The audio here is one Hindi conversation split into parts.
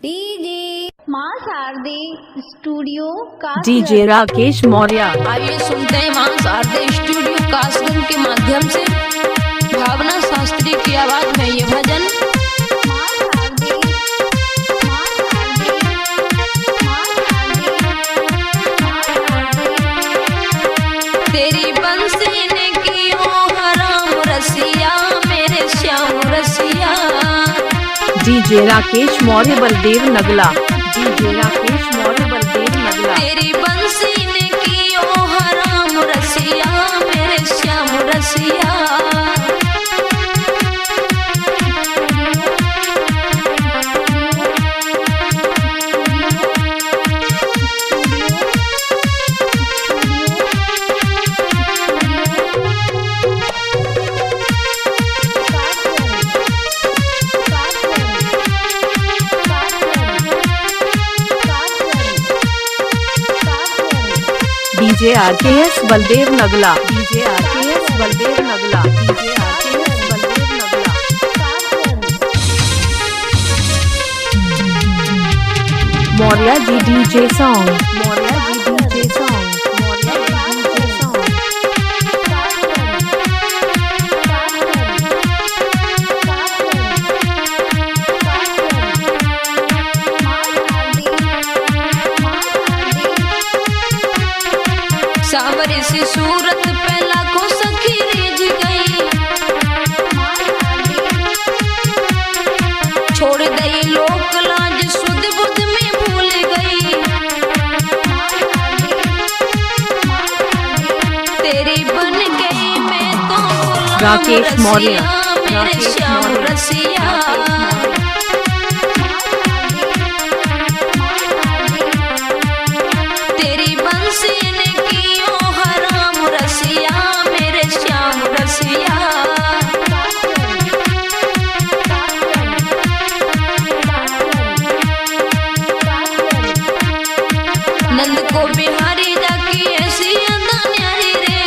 डीजे मां शारदे स्टूडियो का डीजे राकेश मौर्य। आइए सुनते हैं मां शारदे स्टूडियो कासगंज के माध्यम से भावना शास्त्री की आवाज में ये भजन। मां शारदे, मां शारदे, मां शारदे, मां शारदे। तेरी बंसी ने कियो हराम रसिया मेरे श्याम रसिया। डीजे राकेश मौर्य बलदेव नगला। डीजे राकेश मौर्य बलदेव नगला। तेरी बंसी ने कियो हराम रसिया मेरे श्याम रसिया। DJ RKS Baldev Nagla. DJ RKS Baldev Nagla. DJ RKS Baldev Nagla. Maurya ji DJ song. Maurya ji DJ song. Maurya ji DJ song. सावरे से सूरत पे लाखों सखी रिझ गई। छोड़ दई लोक लाज सुध बुध में भूल गई। तेरी बन गई मैं तो गुलाम राकेश मौर्य। रसिया मेरे श्याम रसिया। तेरी बंसी ने कियो हराम रसिया मेरे श्याम रसिया। नंद को बिहारी जाकी ऐसी अदा न्यारी रे।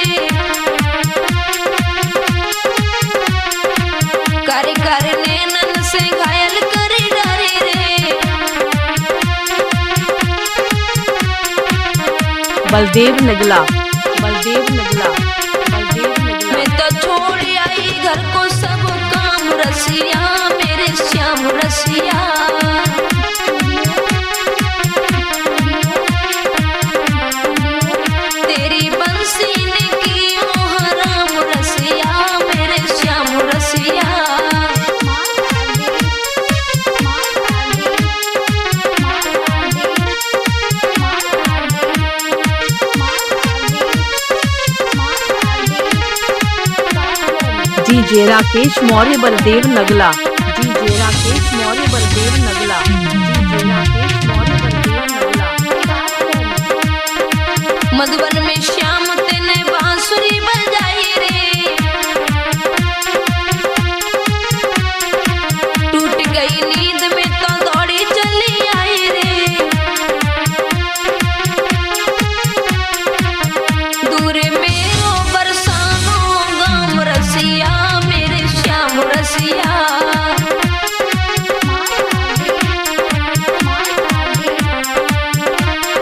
कर कर नैनन से घायल करी डारी रे। बलदेव नगला। बलदेव नगला। बलदेव नगला। मैं तो छोड़ आई घर को सब काम रसिया मेरे श्याम रसिया। तेरी बंसी ने कियो हराम रसिया मेरे श्याम रसिया। DJ Rakesh Maurya Baldev Nagla. DJ Rakesh Maurya Baldev Nagla. DJ Rakesh Maurya Baldev Nagla. Madhuban में श्याम तेने बांसुरी बजाई रे। टूट गई नींद में तो दौड़ी चली आई रे। दूर मेरो बरसानो गाम रसिया मेरे श्याम रसिया।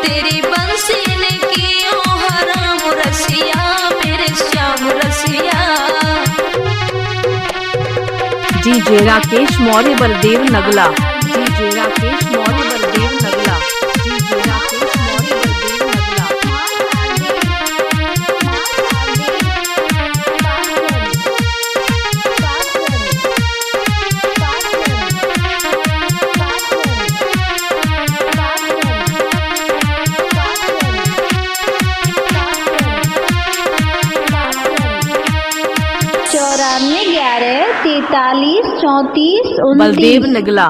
तेरी बंसी ने कियो हराम रसिया मेरे श्याम रसिया। DJ Rakesh Maurya Baldev Nagla. DJ Rakesh Maurya Baldev Nagla. DJ Rakesh Maurya Baldev Nagla. चौरानवे 11 43 34 बलदेव नगला।